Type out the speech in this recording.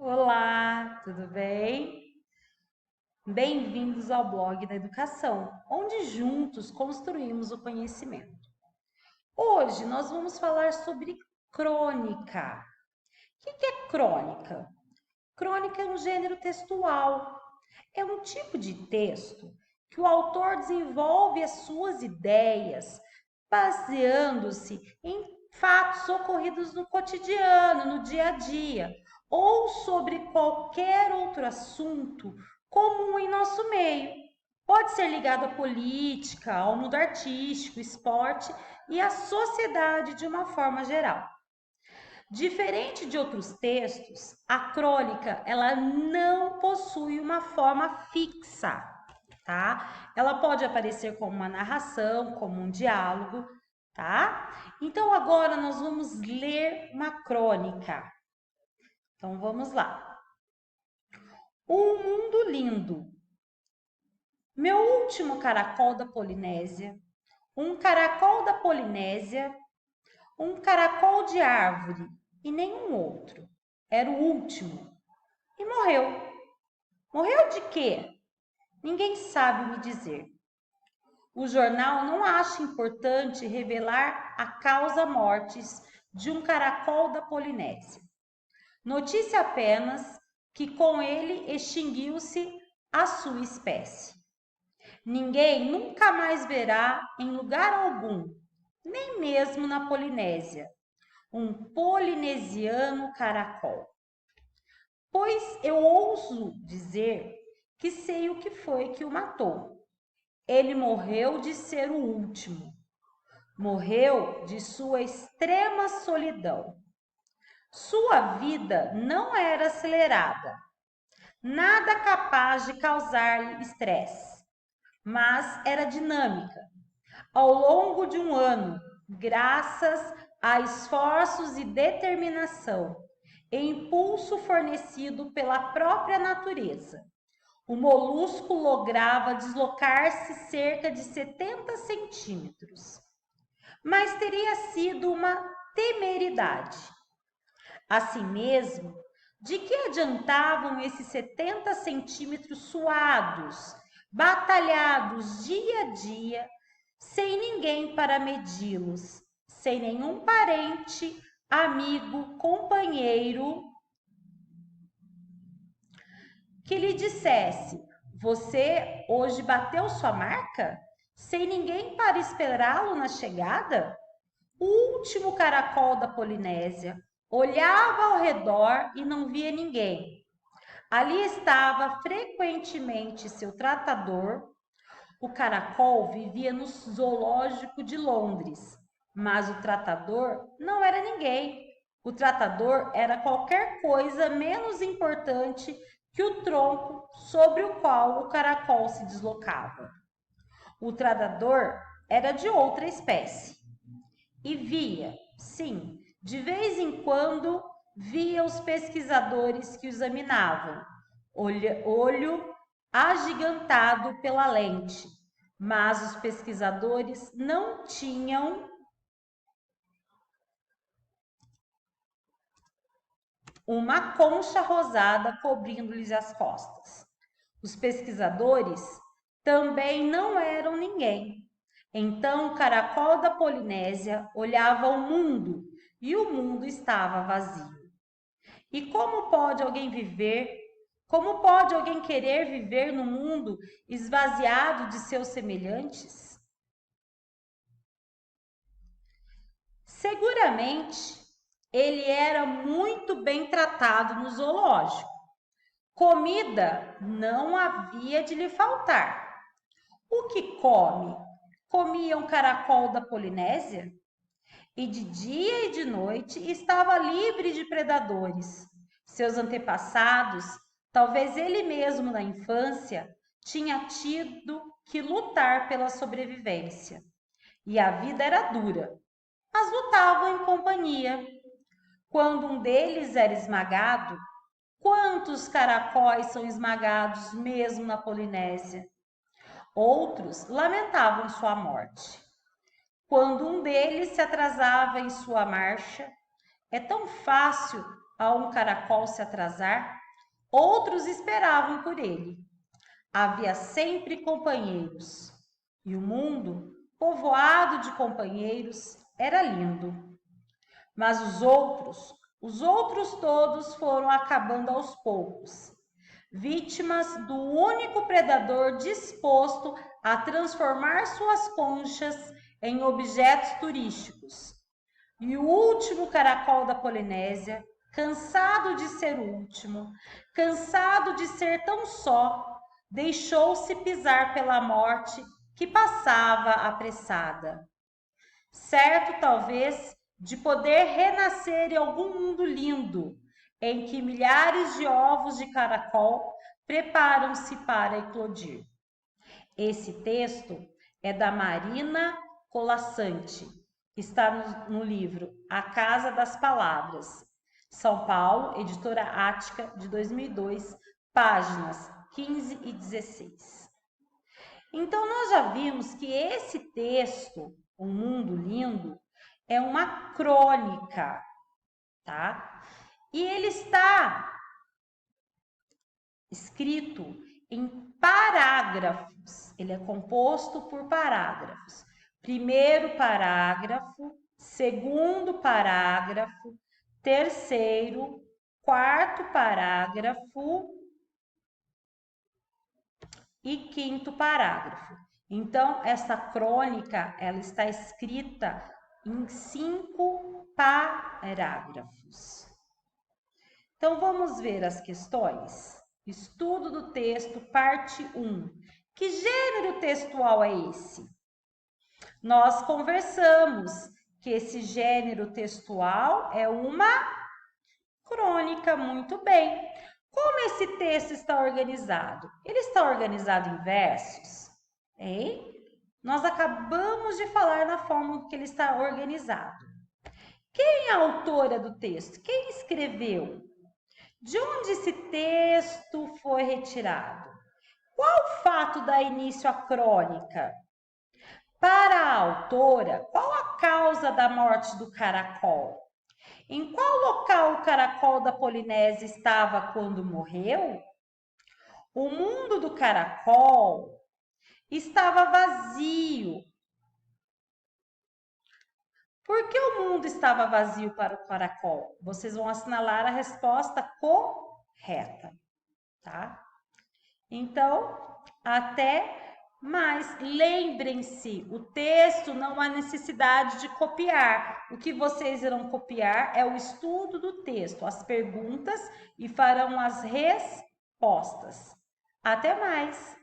Olá, tudo bem? Bem-vindos ao blog da educação, onde juntos construímos o conhecimento. Hoje nós vamos falar sobre crônica. O que é crônica? Crônica é um gênero textual, é um tipo de texto que o autor desenvolve as suas ideias baseando-se em fatos ocorridos no cotidiano, no dia a dia, ou sobre qualquer outro assunto comum em nosso meio. Pode ser ligado à política, ao mundo artístico, esporte e à sociedade de uma forma geral. Diferente de outros textos, a crônica ela não possui uma forma fixa, tá? Ela pode aparecer como uma narração, como um diálogo, tá? Então agora nós vamos ler uma crônica. Então vamos lá. Um mundo lindo. Meu último caracol da Polinésia, um caracol da Polinésia, um caracol de árvore e nenhum outro. Era o último. E morreu. Morreu de quê? Ninguém sabe me dizer. O jornal não acha importante revelar a causa mortes de um caracol da Polinésia. Notícia apenas que com ele extinguiu-se a sua espécie. Ninguém nunca mais verá em lugar algum, nem mesmo na Polinésia, um polinesiano caracol. Pois eu ouso dizer que sei o que foi que o matou. Ele morreu de ser o último. Morreu de sua extrema solidão. Sua vida não era acelerada, nada capaz de causar-lhe estresse, mas era dinâmica. Ao longo de um ano, graças a esforços e determinação, e impulso fornecido pela própria natureza, o molusco lograva deslocar-se cerca de 70 centímetros. Mas teria sido uma temeridade. Assim mesmo, de que adiantavam esses 70 centímetros suados, batalhados dia a dia, sem ninguém para medi-los, sem nenhum parente, amigo, companheiro que lhe dissesse: Você hoje bateu sua marca? Sem ninguém para esperá-lo na chegada? O último caracol da Polinésia olhava ao redor e não via ninguém. Ali estava frequentemente seu tratador. O caracol vivia no zoológico de Londres, mas o tratador não era ninguém. O tratador era qualquer coisa menos importante que o tronco sobre o qual o caracol se deslocava. O tratador era de outra espécie e via, sim, de vez em quando via os pesquisadores que o examinavam, olho agigantado pela lente, mas os pesquisadores não tinham uma concha rosada cobrindo-lhes as costas. Os pesquisadores também não eram ninguém. Então o caracol da Polinésia olhava o mundo e o mundo estava vazio. E como pode alguém viver? Como pode alguém querer viver no mundo esvaziado de seus semelhantes? Seguramente ele era muito bem tratado no zoológico. Comida não havia de lhe faltar. O que come? Comia um caracol da Polinésia? E de dia e de noite estava livre de predadores. Seus antepassados, talvez ele mesmo na infância, tinha tido que lutar pela sobrevivência. E a vida era dura, mas lutavam em companhia. Quando um deles era esmagado, quantos caracóis são esmagados mesmo na Polinésia? Outros lamentavam sua morte. Quando um deles se atrasava em sua marcha, é tão fácil a um caracol se atrasar, outros esperavam por ele. Havia sempre companheiros, e o mundo, povoado de companheiros, era lindo. Mas os outros todos foram acabando aos poucos, vítimas do único predador disposto a transformar suas conchas em objetos turísticos. E o último caracol da Polinésia, cansado de ser o último, cansado de ser tão só, deixou-se pisar pela morte que passava apressada. Certo, talvez, de poder renascer em algum mundo lindo, em que milhares de ovos de caracol preparam-se para eclodir. Esse texto é da Marina Colasanti, está no livro A Casa das Palavras, São Paulo, editora Ática, de 2002, páginas 15 e 16. Então, nós já vimos que esse texto, O Mundo Lindo, é uma crônica, tá? E ele está escrito em parágrafos. Ele é composto por parágrafos. Primeiro parágrafo, segundo parágrafo, terceiro, quarto parágrafo e quinto parágrafo. Então, essa crônica, ela está escrita em 5 parágrafos. Então, vamos ver as questões. Estudo do texto, parte 1. Que gênero textual é esse? Nós conversamos que esse gênero textual é uma crônica, muito bem. Como esse texto está organizado? Ele está organizado em versos, hein? Nós acabamos de falar na forma que ele está organizado. Quem é a autora do texto? Quem escreveu? De onde esse texto foi retirado? Qual fato dá início à crônica? Para a autora, qual a causa da morte do caracol? Em qual local o caracol da Polinésia estava quando morreu? O mundo do caracol estava vazio. Por que o mundo estava vazio para o caracol? Vocês vão assinalar a resposta correta, tá? Então, até mais. Lembrem-se, o texto não há necessidade de copiar. O que vocês irão copiar é o estudo do texto, as perguntas e farão as respostas. Até mais!